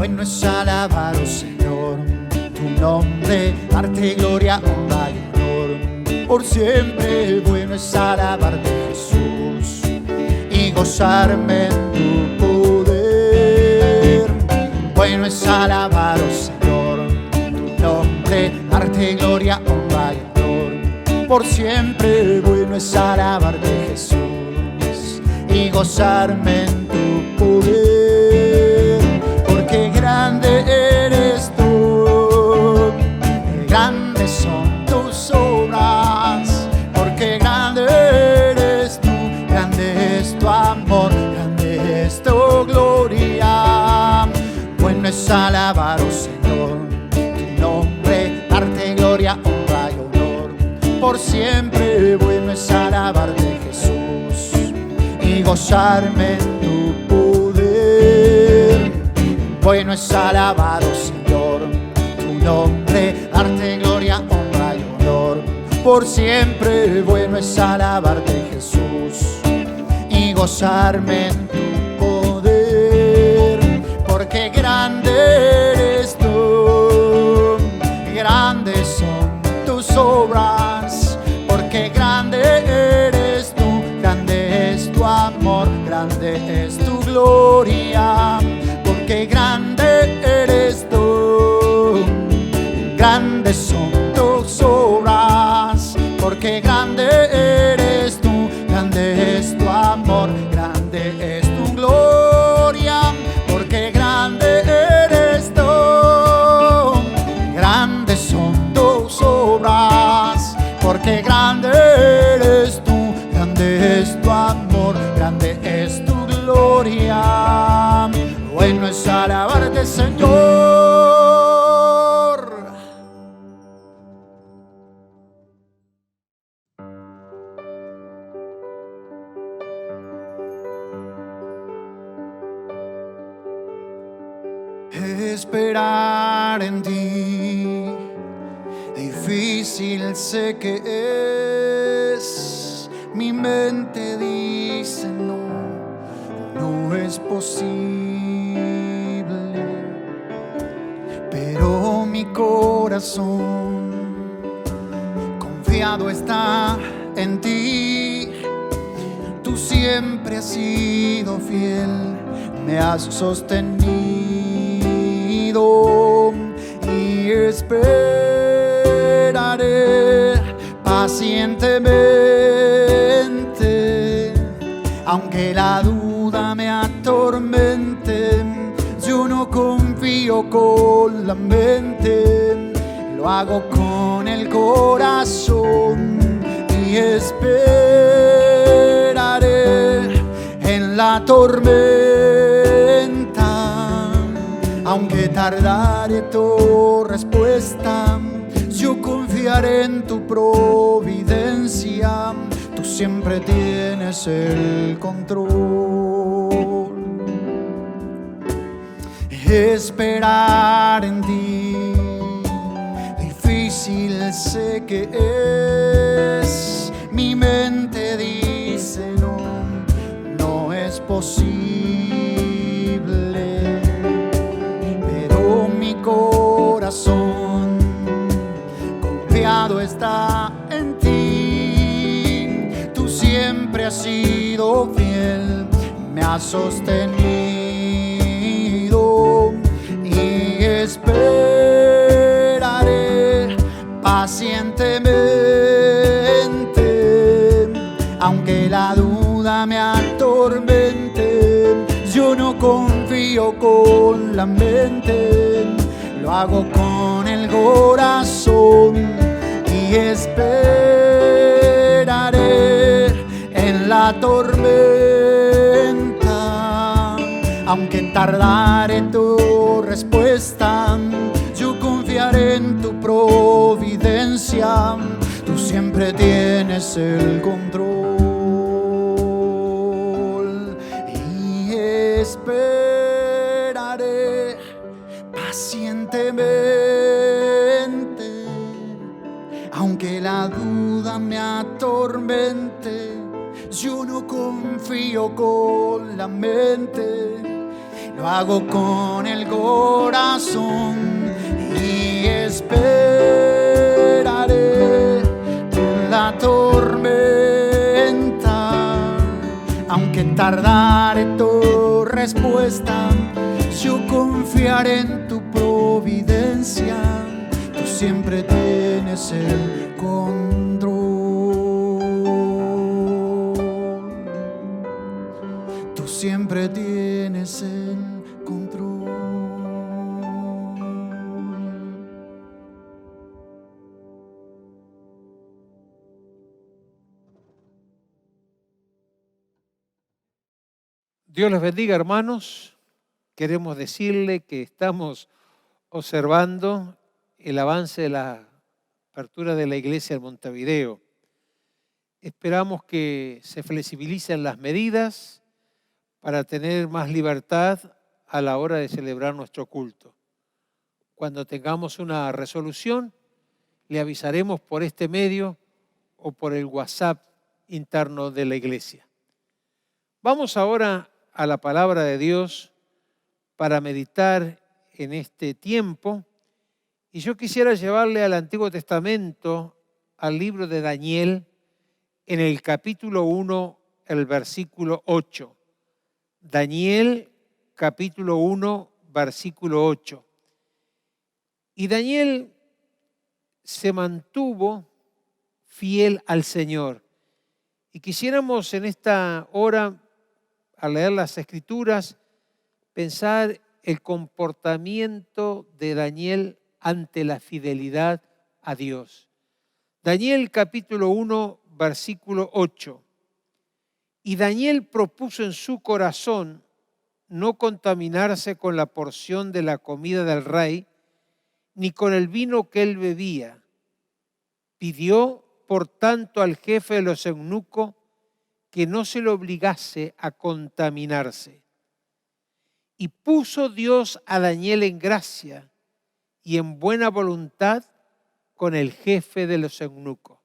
Bueno es alabar, oh Señor, tu nombre, darte gloria, honra y honor. Por siempre bueno es alabarte, Jesús, y gozarme en tu poder. Bueno es alabar, oh Señor, tu nombre, darte gloria, honra y honor. Por siempre bueno es alabarte, Jesús, y gozarme en tu poder. Porque grande eres tú, grandes son tus obras. Porque grande eres tú, grande es tu amor, grande es tu gloria. Bueno es alabar, oh Señor, tu nombre, darte gloria, honra y honor. Por siempre bueno es alabarte, Jesús, y gozarme en tu poder. Bueno es alabar, oh Señor, tu nombre, darte gloria, honra y honor. Por siempre bueno es alabarte, Jesús, y gozarme en tu poder. Porque grande eres tú, grandes son tus obras. Porque grande eres tú, grande es tu amor, grande es tu gloria. Porque grande eres tú, grandes son tus obras. Porque grande eres tú, grande es tu amor, grande es tu gloria. Porque grande eres tú, grandes son tus obras. Porque grande eres tú, grande es tu amor, grande es tu gloria. Bueno es alabarte, Señor. Esperar en ti, difícil sé que es. Mi mente dice no, no es posible. Pero mi corazón confiado está en ti. Tú siempre has sido fiel, me has sostenido. Y esperaré pacientemente, aunque la duda me atormente. Yo no confío con la mente, lo hago con el corazón. Y esperaré en la tormenta, aunque tardare tu respuesta. Yo confiaré en tu providencia, tú siempre tienes el control. Esperar en ti, difícil sé que es. Mi mente dice no, no es posible. Pero mi corazón confiado está en ti. Tú siempre has sido fiel, me has sostenido. Y esperaré pacientemente, aunque la duda me atormente. Yo no confío con la mente, lo hago con el corazón. Y esperaré en la tormenta, aunque tardare tu respuesta. Yo confiaré en tu providencia, tú siempre tienes el control. Y esperaré pacientemente, aunque la duda me atormente. Yo no confío con la mente, lo hago con el corazón y esperaré en la tormenta, aunque tardare tu respuesta, yo confiaré en tu providencia, tú siempre tienes el control, tú siempre tienes el control. Dios les bendiga, hermanos. Queremos decirle que estamos observando el avance de la apertura de la iglesia en Montevideo. Esperamos que se flexibilicen las medidas para tener más libertad a la hora de celebrar nuestro culto. Cuando tengamos una resolución, le avisaremos por este medio o por el WhatsApp interno de la iglesia. Vamos ahora a la palabra de Dios para meditar en este tiempo. Y yo quisiera llevarle al Antiguo Testamento, al libro de Daniel, en el capítulo 1, el versículo 8. Daniel, capítulo 1, versículo 8. Y Daniel se mantuvo fiel al Señor. Y quisiéramos en esta hora, al leer las Escrituras, pensar el comportamiento de Daniel ante la fidelidad a Dios. Daniel capítulo 1, versículo 8. Y Daniel propuso en su corazón no contaminarse con la porción de la comida del rey, ni con el vino que él bebía. Pidió, por tanto, al jefe de los eunucos que no se le obligase a contaminarse. Y puso Dios a Daniel en gracia y en buena voluntad con el jefe de los eunucos.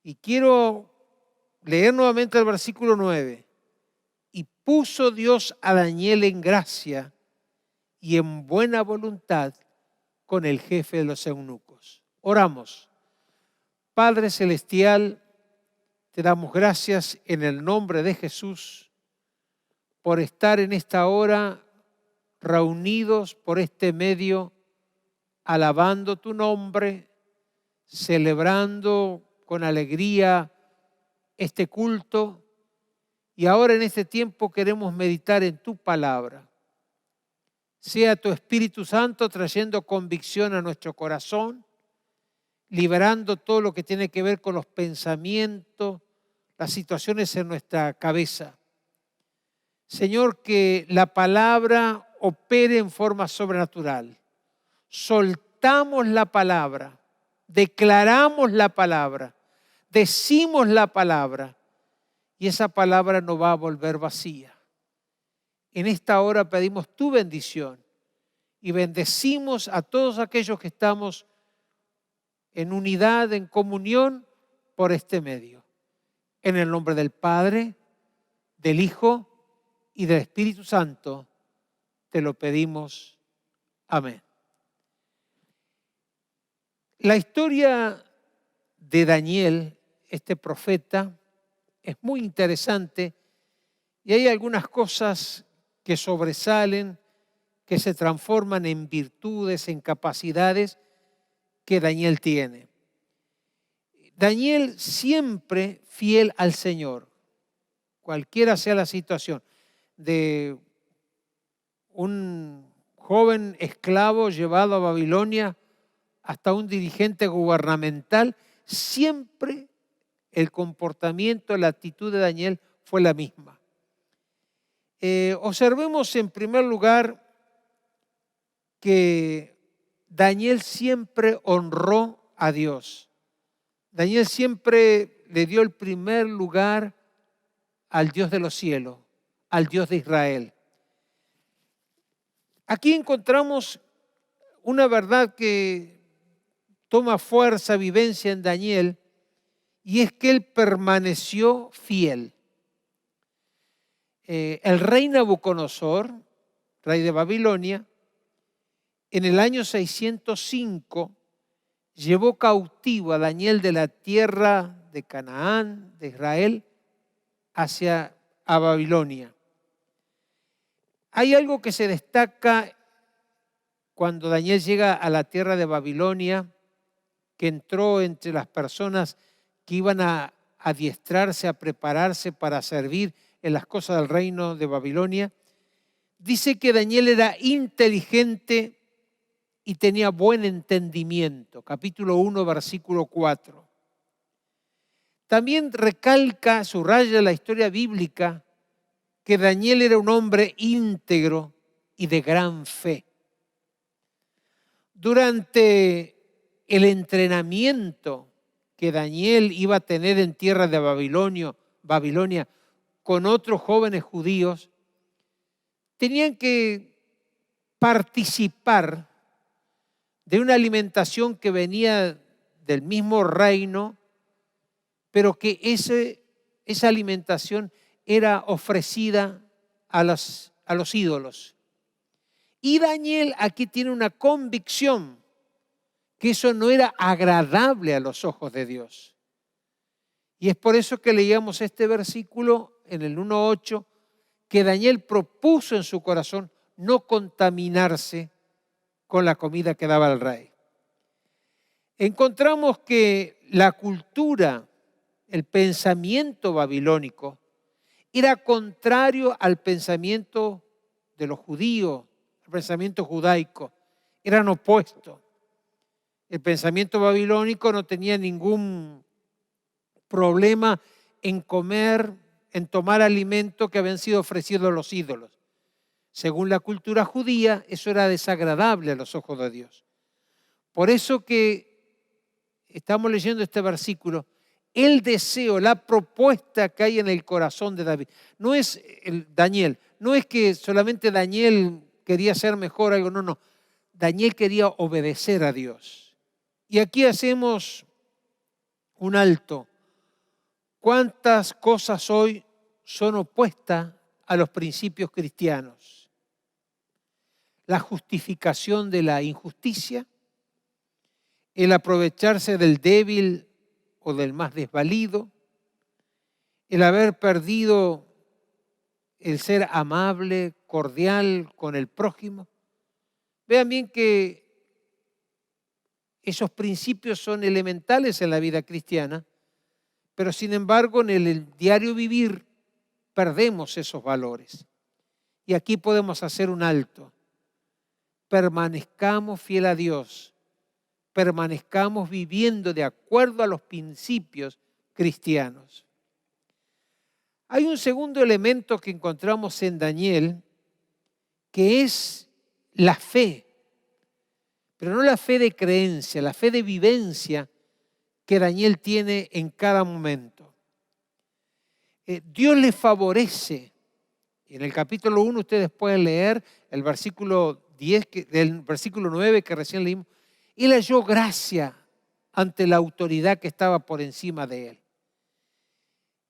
Y quiero leer nuevamente el versículo 9. Y puso Dios a Daniel en gracia y en buena voluntad con el jefe de los eunucos. Oramos. Padre Celestial, te damos gracias en el nombre de Jesús por estar en esta hora reunidos por este medio, alabando tu nombre, celebrando con alegría este culto. Y ahora en este tiempo queremos meditar en tu palabra. Sea tu Espíritu Santo trayendo convicción a nuestro corazón, liberando todo lo que tiene que ver con los pensamientos, las situaciones en nuestra cabeza. Señor, que la palabra opere en forma sobrenatural. Soltamos la palabra, declaramos la palabra, decimos la palabra y esa palabra no va a volver vacía. En esta hora pedimos tu bendición y bendecimos a todos aquellos que estamos en unidad, en comunión por este medio. En el nombre del Padre, del Hijo y del Espíritu Santo, te lo pedimos. Amén. La historia de Daniel, este profeta, es muy interesante y hay algunas cosas que sobresalen, que se transforman en virtudes, en capacidades que Daniel tiene. Daniel siempre fiel al Señor, cualquiera sea la situación, de un joven esclavo llevado a Babilonia hasta un dirigente gubernamental, siempre el comportamiento, la actitud de Daniel fue la misma. Observemos en primer lugar que Daniel siempre honró a Dios. Daniel siempre le dio el primer lugar al Dios de los cielos, al Dios de Israel. Aquí encontramos una verdad que toma fuerza, vivencia en Daniel, y es que él permaneció fiel. El rey Nabucodonosor rey de Babilonia, en el año 605 llevó cautivo a Daniel de la tierra de Canaán, de Israel, a Babilonia. Hay algo que se destaca cuando Daniel llega a la tierra de Babilonia, que entró entre las personas que iban a adiestrarse, a prepararse para servir en las cosas del reino de Babilonia. Dice que Daniel era inteligente y tenía buen entendimiento. Capítulo 1, versículo 4. También recalca, subraya la historia bíblica, que Daniel era un hombre íntegro y de gran fe. Durante el entrenamiento que Daniel iba a tener en tierra de Babilonia con otros jóvenes judíos, tenían que participar de una alimentación que venía del mismo reino, pero que esa alimentación era ofrecida a los ídolos. Y Daniel aquí tiene una convicción que eso no era agradable a los ojos de Dios. Y es por eso que leíamos este versículo en el 1:8, que Daniel propuso en su corazón no contaminarse con la comida que daba el rey. Encontramos que la cultura, el pensamiento babilónico, era contrario al pensamiento de los judíos, al pensamiento judaico. Eran opuestos. El pensamiento babilónico no tenía ningún problema en comer, en tomar alimentos que habían sido ofrecidos a los ídolos. Según la cultura judía, eso era desagradable a los ojos de Dios. Por eso que estamos leyendo este versículo, el deseo, la propuesta que hay en el corazón de David, no es Daniel, no es que solamente Daniel quería ser mejor algo, no. Daniel quería obedecer a Dios. Y aquí hacemos un alto. ¿Cuántas cosas hoy son opuestas a los principios cristianos? La justificación de la injusticia, el aprovecharse del débil o del más desvalido, el haber perdido el ser amable, cordial con el prójimo. Vean bien que esos principios son elementales en la vida cristiana, pero sin embargo en el diario vivir perdemos esos valores. Y aquí podemos hacer un alto. Permanezcamos fiel a Dios, permanezcamos viviendo de acuerdo a los principios cristianos. Hay un segundo elemento que encontramos en Daniel, que es la fe, pero no la fe de creencia, la fe de vivencia que Daniel tiene en cada momento. Dios le favorece. En el capítulo 1 ustedes pueden leer el versículo 10, del versículo 9 que recién leímos. Él halló gracia ante la autoridad que estaba por encima de él.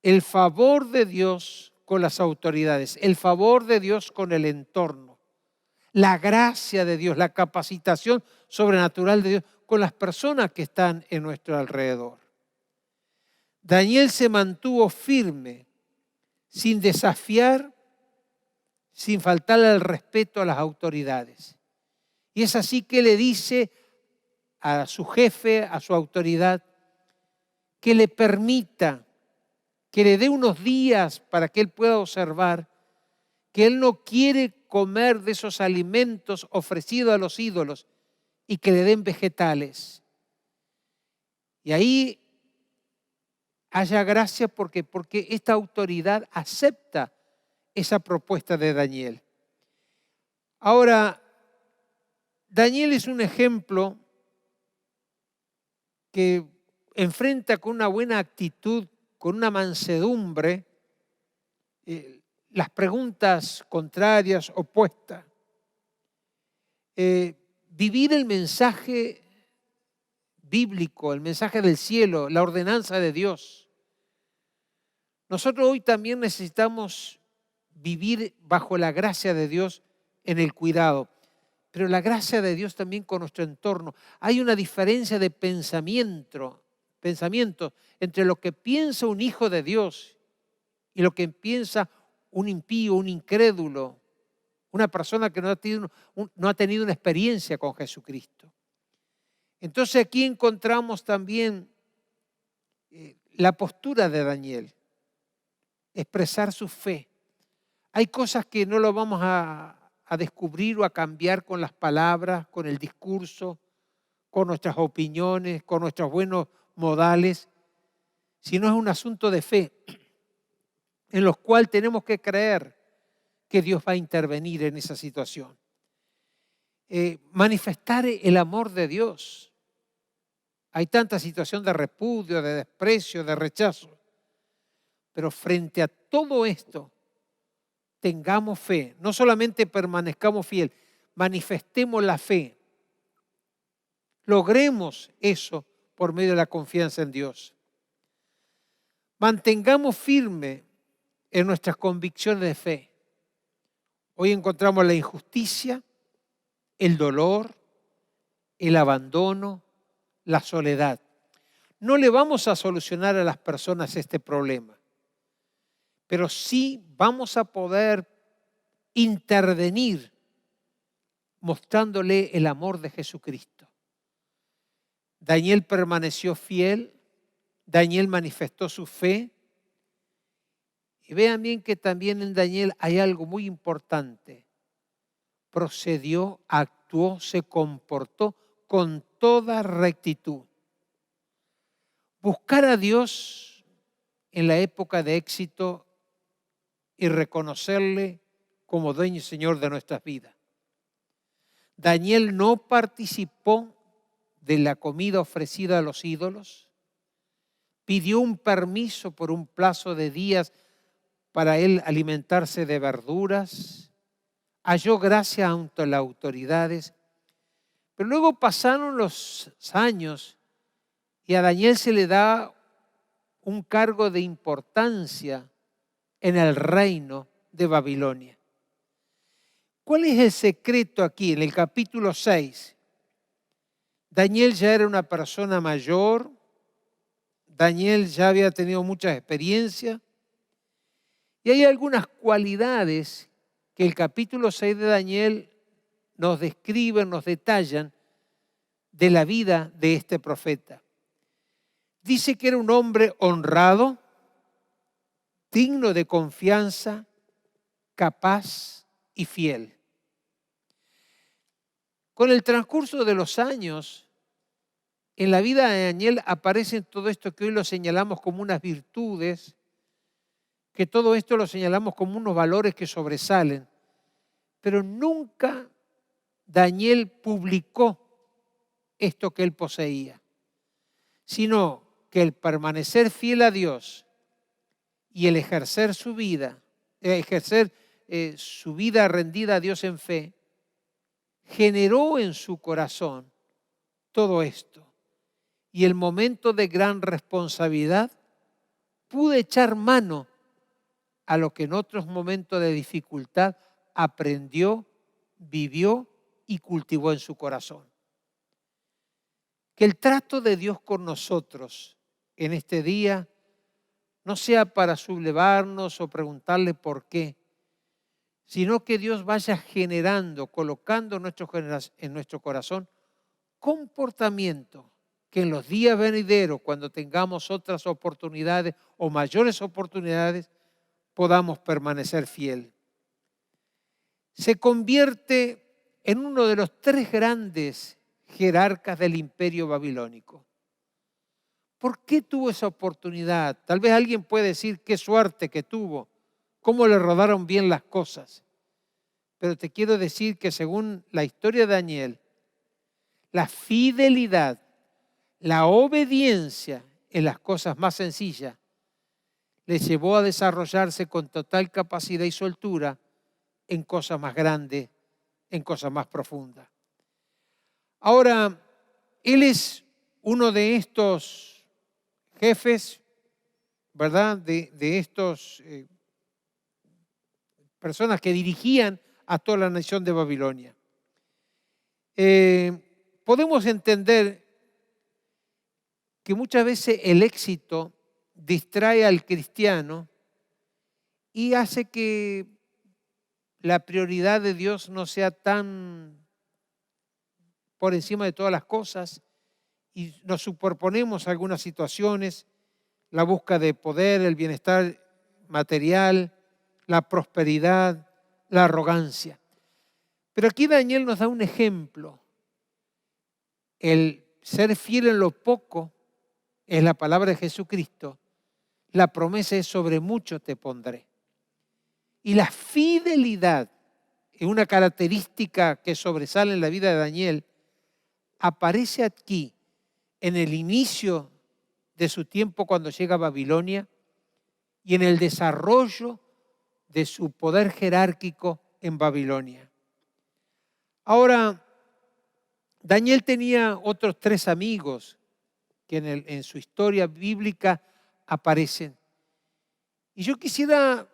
El favor de Dios con las autoridades, el favor de Dios con el entorno, la gracia de Dios, la capacitación sobrenatural de Dios con las personas que están en nuestro alrededor. Daniel se mantuvo firme, sin desafiar, sin faltarle al respeto a las autoridades. Y es así que le dice a su jefe, a su autoridad, que le permita, que le dé unos días para que él pueda observar que él no quiere comer de esos alimentos ofrecidos a los ídolos y que le den vegetales. Y ahí haya gracia porque esta autoridad acepta esa propuesta de Daniel. Ahora, Daniel es un ejemplo que enfrenta con una buena actitud, con una mansedumbre, las preguntas contrarias, opuestas. Vivir el mensaje bíblico, el mensaje del cielo, la ordenanza de Dios. Nosotros hoy también necesitamos vivir bajo la gracia de Dios, en el cuidado, pero la gracia de Dios también con nuestro entorno. Hay una diferencia de pensamiento entre lo que piensa un hijo de Dios y lo que piensa un impío, un incrédulo, una persona que no ha tenido una experiencia con Jesucristo. Entonces aquí encontramos también la postura de Daniel, expresar su fe. Hay cosas que no lo vamos a descubrir o a cambiar con las palabras, con el discurso, con nuestras opiniones, con nuestros buenos modales, sino es un asunto de fe en los cuales tenemos que creer que Dios va a intervenir en esa situación. Manifestar el amor de Dios. Hay tanta situación de repudio, de desprecio, de rechazo. Pero frente a todo esto, tengamos fe. No solamente permanezcamos fieles, manifestemos la fe. Logremos eso por medio de la confianza en Dios. Mantengamos firme en nuestras convicciones de fe. Hoy encontramos la injusticia, el dolor, el abandono, la soledad. No le vamos a solucionar a las personas este problema, pero sí vamos a poder intervenir mostrándole el amor de Jesucristo. Daniel permaneció fiel, Daniel manifestó su fe. Y vean bien que también en Daniel hay algo muy importante. Procedió, actuó, se comportó con toda rectitud. Buscar a Dios en la época de éxito y reconocerle como dueño y señor de nuestras vidas. Daniel no participó de la comida ofrecida a los ídolos. Pidió un permiso por un plazo de días para él alimentarse de verduras. Halló gracia ante las autoridades. Pero luego pasaron los años y a Daniel se le da un cargo de importancia en el reino de Babilonia. ¿Cuál es el secreto aquí? En el capítulo 6, Daniel ya era una persona mayor, Daniel ya había tenido muchas experiencias y hay algunas cualidades que el capítulo 6 de Daniel nos describen, nos detallan de la vida de este profeta. Dice que era un hombre honrado, digno de confianza, capaz y fiel. Con el transcurso de los años, en la vida de Daniel aparecen todo esto que hoy lo señalamos como unas virtudes, que todo esto lo señalamos como unos valores que sobresalen, pero nunca Daniel publicó esto que él poseía, sino que el permanecer fiel a Dios y el ejercer su vida, su vida rendida a Dios en fe, generó en su corazón todo esto. Y el momento de gran responsabilidad pudo echar mano a lo que en otros momentos de dificultad aprendió, vivió y cultivó en su corazón. Que el trato de Dios con nosotros en este día no sea para sublevarnos o preguntarle por qué, sino que Dios vaya generando, colocando en nuestro corazón comportamiento que en los días venideros, cuando tengamos otras oportunidades o mayores oportunidades, podamos permanecer fiel. Se convierte en uno de los 3 grandes jerarcas del imperio babilónico. ¿Por qué tuvo esa oportunidad? Tal vez alguien puede decir qué suerte que tuvo, cómo le rodaron bien las cosas. Pero te quiero decir que según la historia de Daniel, la fidelidad, la obediencia en las cosas más sencillas le llevó a desarrollarse con total capacidad y soltura en cosas más grandes, en cosas más profundas. Ahora, él es uno de estos jefes, ¿verdad? De estos personas que dirigían a toda la nación de Babilonia. Podemos entender que muchas veces el éxito distrae al cristiano y hace que la prioridad de Dios no sea tan por encima de todas las cosas y nos superponemos a algunas situaciones, la búsqueda de poder, el bienestar material, la prosperidad, la arrogancia. Pero aquí Daniel nos da un ejemplo. El ser fiel en lo poco es la palabra de Jesucristo. La promesa es sobre mucho te pondré. Y la fidelidad es una característica que sobresale en la vida de Daniel. Aparece aquí en el inicio de su tiempo cuando llega a Babilonia y en el desarrollo de su poder jerárquico en Babilonia. Ahora, Daniel tenía otros 3 amigos que en su historia bíblica aparecen. Y yo quisiera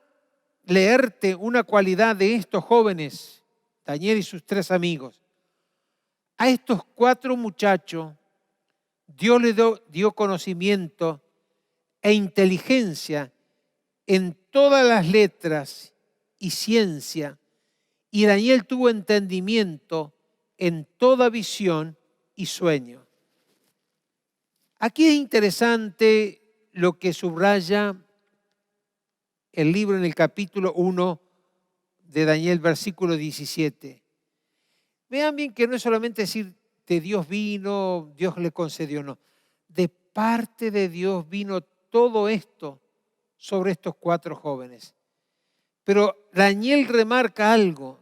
leerte una cualidad de estos jóvenes, Daniel y sus 3 amigos. A estos 4 muchachos, Dios les dio conocimiento e inteligencia en todas las letras y ciencia, y Daniel tuvo entendimiento en toda visión y sueño. Aquí es interesante lo que subraya el libro en el capítulo 1 de Daniel, versículo 17. Vean bien que no es solamente decir de Dios vino, Dios le concedió, no. De parte de Dios vino todo esto sobre estos 4 jóvenes. Pero Daniel remarca algo,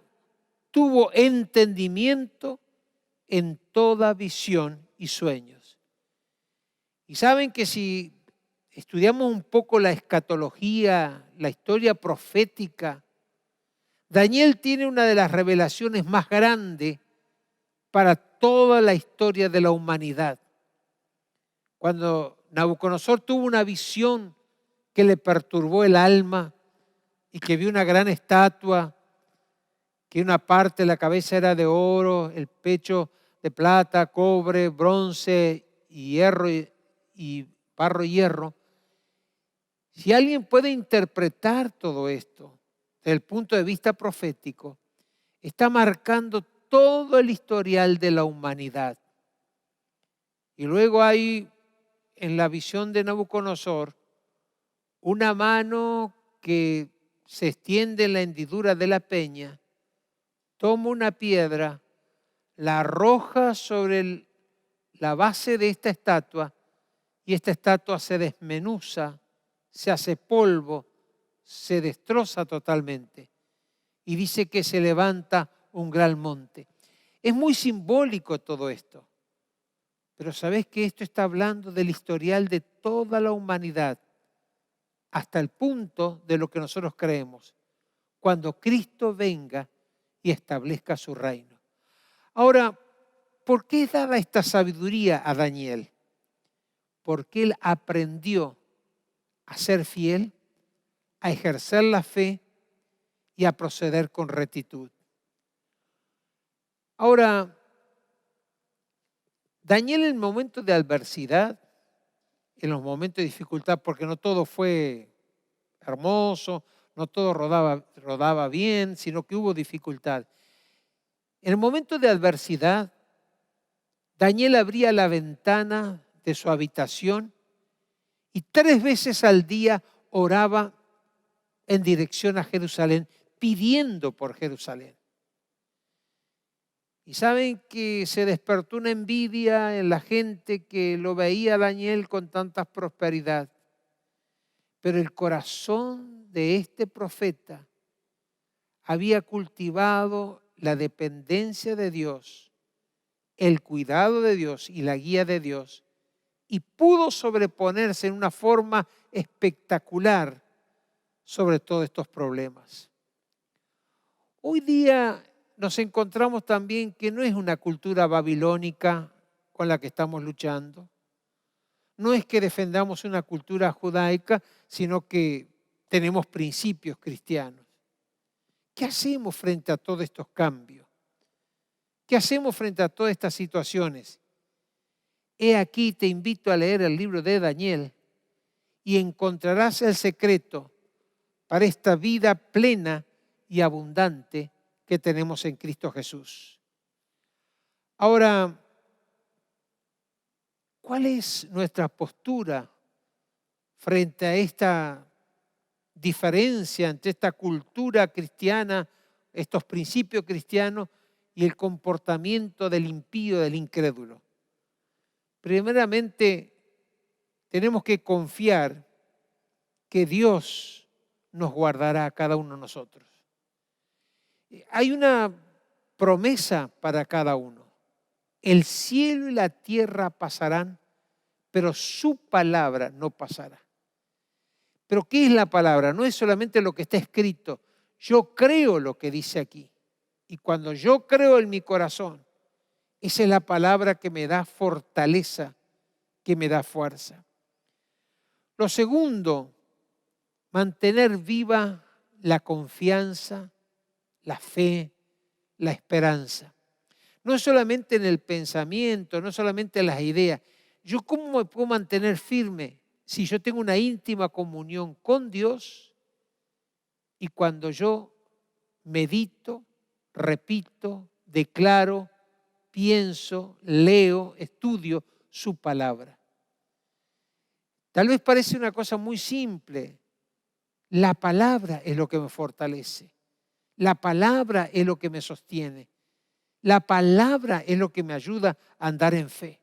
tuvo entendimiento en toda visión y sueños. Y saben que si estudiamos un poco la escatología, la historia profética, Daniel tiene una de las revelaciones más grandes para toda la historia de la humanidad. Cuando Nabucodonosor tuvo una visión que le perturbó el alma y que vio una gran estatua, que una parte de la cabeza era de oro, el pecho de plata, cobre, bronce y hierro y barro y hierro. Si alguien puede interpretar todo esto desde el punto de vista profético, está marcando todo el historial de la humanidad. Y luego hay en la visión de Nabucodonosor una mano que se extiende en la hendidura de la peña, toma una piedra, la arroja sobre la base de esta estatua y esta estatua se desmenuza, se hace polvo, se destroza totalmente. Y dice que se levanta un gran monte. Es muy simbólico todo esto. Pero ¿sabés que esto está hablando del historial de toda la humanidad? Hasta el punto de lo que nosotros creemos. Cuando Cristo venga y establezca su reino. Ahora, ¿por qué es dada esta sabiduría a Daniel? Porque él aprendió a ser fiel, a ejercer la fe y a proceder con rectitud. Ahora, Daniel en momentos de adversidad, en los momentos de dificultad, porque no todo fue hermoso, no todo rodaba bien, sino que hubo dificultad. En el momento de adversidad, Daniel abría la ventana de su habitación y 3 veces al día oraba en dirección a Jerusalén, pidiendo por Jerusalén. Y saben que se despertó una envidia en la gente que lo veía a Daniel con tanta prosperidad. Pero el corazón de este profeta había cultivado la dependencia de Dios, el cuidado de Dios y la guía de Dios, y pudo sobreponerse en una forma espectacular sobre todos estos problemas. Hoy día nos encontramos también que no es una cultura babilónica con la que estamos luchando. No es que defendamos una cultura judaica, sino que tenemos principios cristianos. ¿Qué hacemos frente a todos estos cambios? ¿Qué hacemos frente a todas estas situaciones? He aquí, te invito a leer el libro de Daniel y encontrarás el secreto para esta vida plena y abundante que tenemos en Cristo Jesús. Ahora, ¿cuál es nuestra postura frente a esta diferencia entre esta cultura cristiana, estos principios cristianos y el comportamiento del impío, del incrédulo? Primeramente, tenemos que confiar que Dios nos guardará a cada uno de nosotros. Hay una promesa para cada uno. El cielo y la tierra pasarán, pero su palabra no pasará. ¿Pero qué es la palabra? No es solamente lo que está escrito. Yo creo lo que dice aquí. Y cuando yo creo en mi corazón, esa es la palabra que me da fortaleza, que me da fuerza. Lo segundo, mantener viva la confianza, la fe, la esperanza. No solamente en el pensamiento, no solamente en las ideas. ¿Yo cómo me puedo mantener firme si yo tengo una íntima comunión con Dios y cuando yo medito, repito, declaro, pienso, leo, estudio su palabra? Tal vez parece una cosa muy simple. La palabra es lo que me fortalece. La palabra es lo que me sostiene. La palabra es lo que me ayuda a andar en fe.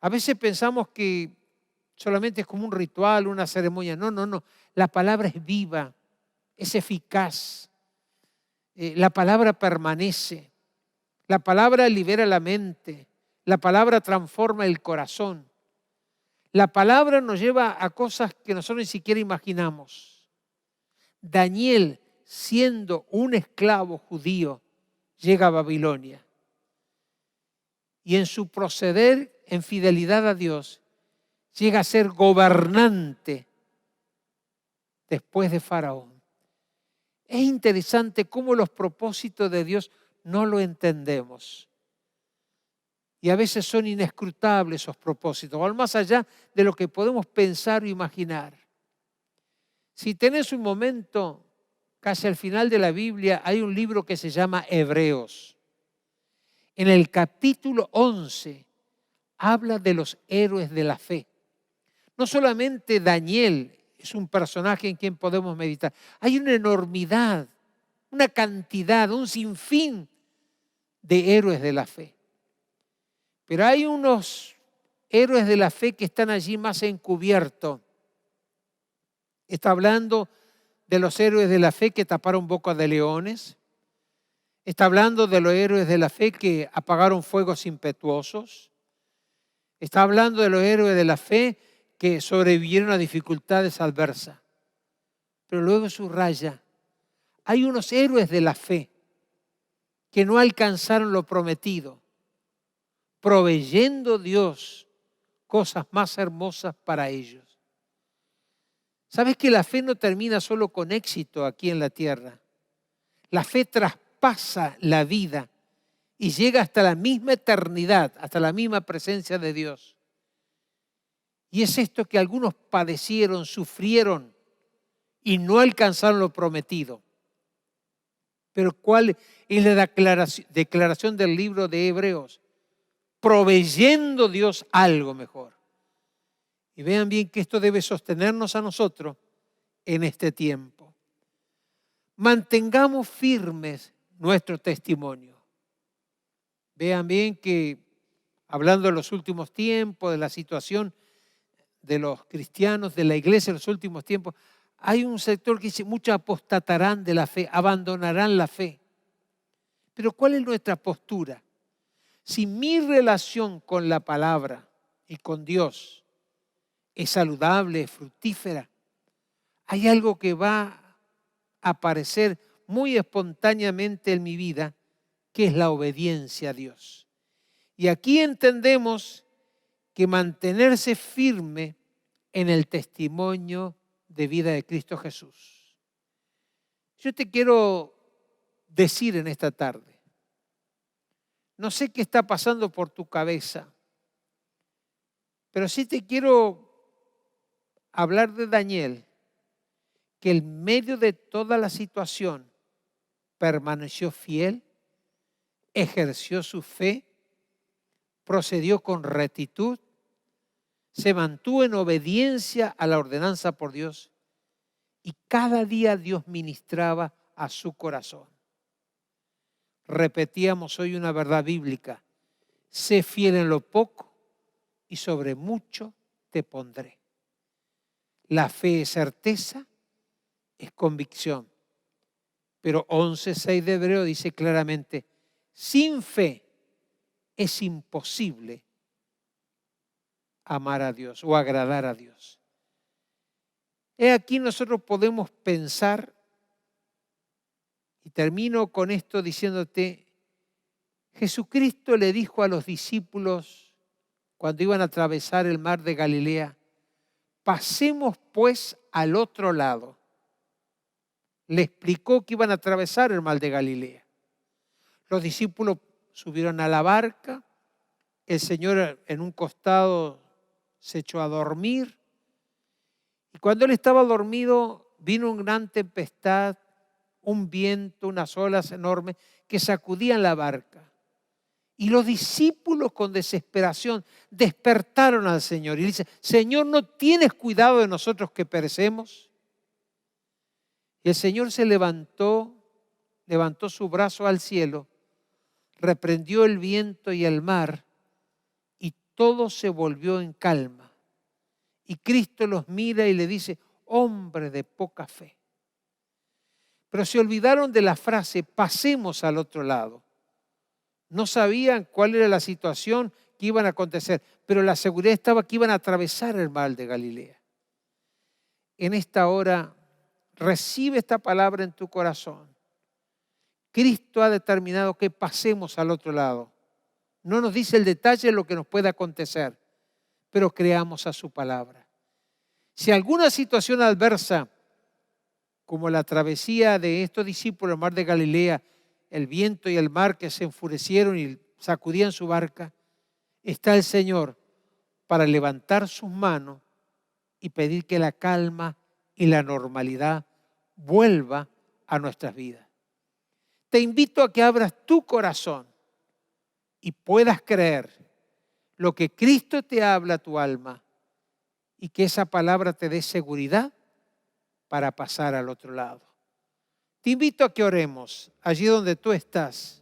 A veces pensamos que solamente es como un ritual, una ceremonia. No, no, no. La palabra es viva, es eficaz. La palabra permanece. La palabra libera la mente. La palabra transforma el corazón. La palabra nos lleva a cosas que nosotros ni siquiera imaginamos. Daniel, siendo un esclavo judío, llega a Babilonia. Y en su proceder en fidelidad a Dios, llega a ser gobernante después de Faraón. Es interesante cómo los propósitos de Dios no lo entendemos. Y a veces son inescrutables esos propósitos, van más allá de lo que podemos pensar o imaginar. Si tenés un momento, casi al final de la Biblia, hay un libro que se llama Hebreos. En el capítulo 11 habla de los héroes de la fe. No solamente Daniel es un personaje en quien podemos meditar. Hay una enormidad, una cantidad, un sinfín de héroes de la fe. Pero hay unos héroes de la fe que están allí más encubiertos. Está hablando de los héroes de la fe que taparon bocas de leones. Está hablando de los héroes de la fe que apagaron fuegos impetuosos. Está hablando de los héroes de la fe que sobrevivieron a dificultades adversas. Pero luego subraya, hay unos héroes de la fe que no alcanzaron lo prometido, proveyendo Dios cosas más hermosas para ellos. ¿Sabes que la fe no termina solo con éxito aquí en la tierra? La fe traspasa la vida y llega hasta la misma eternidad, hasta la misma presencia de Dios. Y es esto que algunos padecieron, sufrieron y no alcanzaron lo prometido. Pero ¿cuál es la declaración del libro de Hebreos? Proveyendo Dios algo mejor. Y vean bien que esto debe sostenernos a nosotros en este tiempo. Mantengamos firmes nuestro testimonio. Vean bien que, hablando de los últimos tiempos, de la situación de los cristianos, de la iglesia en los últimos tiempos, hay un sector que dice, muchos apostatarán de la fe, abandonarán la fe. Pero ¿cuál es nuestra postura? Si mi relación con la palabra y con Dios es saludable, es fructífera, hay algo que va a aparecer muy espontáneamente en mi vida, que es la obediencia a Dios. Y aquí entendemos que mantenerse firme en el testimonio de vida de Cristo Jesús. Yo te quiero decir en esta tarde, no sé qué está pasando por tu cabeza, pero sí te quiero hablar de Daniel, que en medio de toda la situación permaneció fiel, ejerció su fe, procedió con rectitud, se mantuvo en obediencia a la ordenanza por Dios y cada día Dios ministraba a su corazón. Repetíamos hoy una verdad bíblica: sé fiel en lo poco y sobre mucho te pondré. La fe es certeza, es convicción. Pero 11:6 de Hebreo dice claramente: sin fe es imposible amar a Dios o agradar a Dios. He aquí nosotros podemos pensar, y termino con esto diciéndote, Jesucristo le dijo a los discípulos cuando iban a atravesar el mar de Galilea: pasemos pues al otro lado. Le explicó que iban a atravesar el mar de Galilea. Los discípulos subieron a la barca, el Señor en un costado se echó a dormir, y cuando Él estaba dormido vino una gran tempestad, un viento, unas olas enormes que sacudían la barca. Y los discípulos con desesperación despertaron al Señor y le dicen: Señor, ¿no tienes cuidado de nosotros que perecemos? Y el Señor se levantó su brazo al cielo, reprendió el viento y el mar, y todo se volvió en calma. Y Cristo los mira y le dice: hombre de poca fe. Pero se olvidaron de la frase: pasemos al otro lado. No sabían cuál era la situación que iban a acontecer, pero la seguridad estaba que iban a atravesar el mar de Galilea. En esta hora, recibe esta palabra en tu corazón. Cristo ha determinado que pasemos al otro lado. No nos dice el detalle de lo que nos puede acontecer, pero creamos a su palabra. Si alguna situación adversa, como la travesía de estos discípulos al mar de Galilea, el viento y el mar que se enfurecieron y sacudían su barca, está el Señor para levantar sus manos y pedir que la calma y la normalidad vuelva a nuestras vidas. Te invito a que abras tu corazón y puedas creer lo que Cristo te habla a tu alma y que esa palabra te dé seguridad para pasar al otro lado. Te invito a que oremos allí donde tú estás.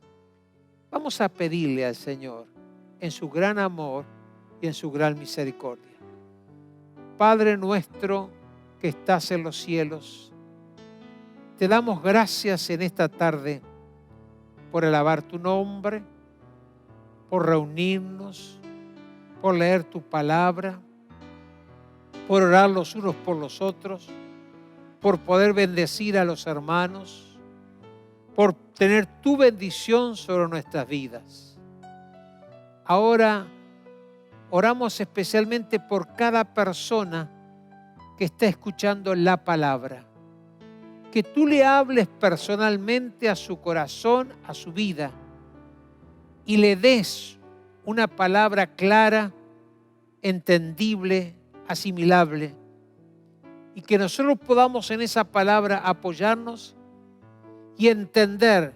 Vamos a pedirle al Señor en su gran amor y en su gran misericordia. Padre nuestro que estás en los cielos, te damos gracias en esta tarde por alabar tu nombre, por reunirnos, por leer tu palabra, por orar los unos por los otros, por poder bendecir a los hermanos, por tener tu bendición sobre nuestras vidas. Ahora oramos especialmente por cada persona que está escuchando la palabra. Que tú le hables personalmente a su corazón, a su vida, y le des una palabra clara, entendible, asimilable, y que nosotros podamos en esa palabra apoyarnos y entender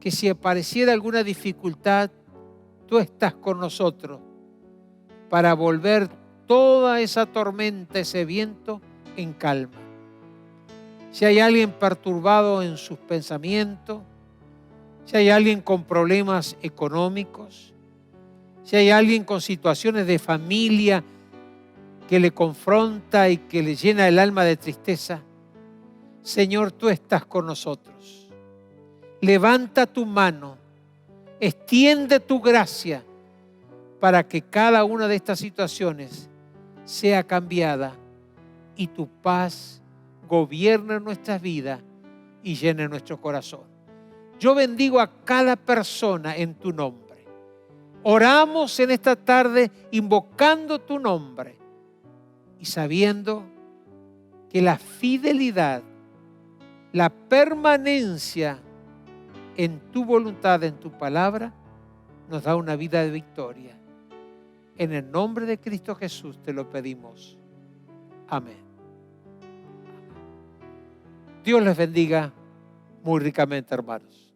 que si apareciera alguna dificultad, tú estás con nosotros para volver toda esa tormenta, ese viento, en calma. Si hay alguien perturbado en sus pensamientos, si hay alguien con problemas económicos, si hay alguien con situaciones de familia que le confronta y que le llena el alma de tristeza, Señor, tú estás con nosotros. Levanta tu mano, extiende tu gracia para que cada una de estas situaciones sea cambiada y tu paz gobierne nuestras vidas y llene nuestro corazón. Yo bendigo a cada persona en tu nombre. Oramos en esta tarde invocando tu nombre y sabiendo que la fidelidad la permanencia en tu voluntad, en tu palabra, nos da una vida de victoria. En el nombre de Cristo Jesús te lo pedimos. Amén. Dios les bendiga muy ricamente, hermanos.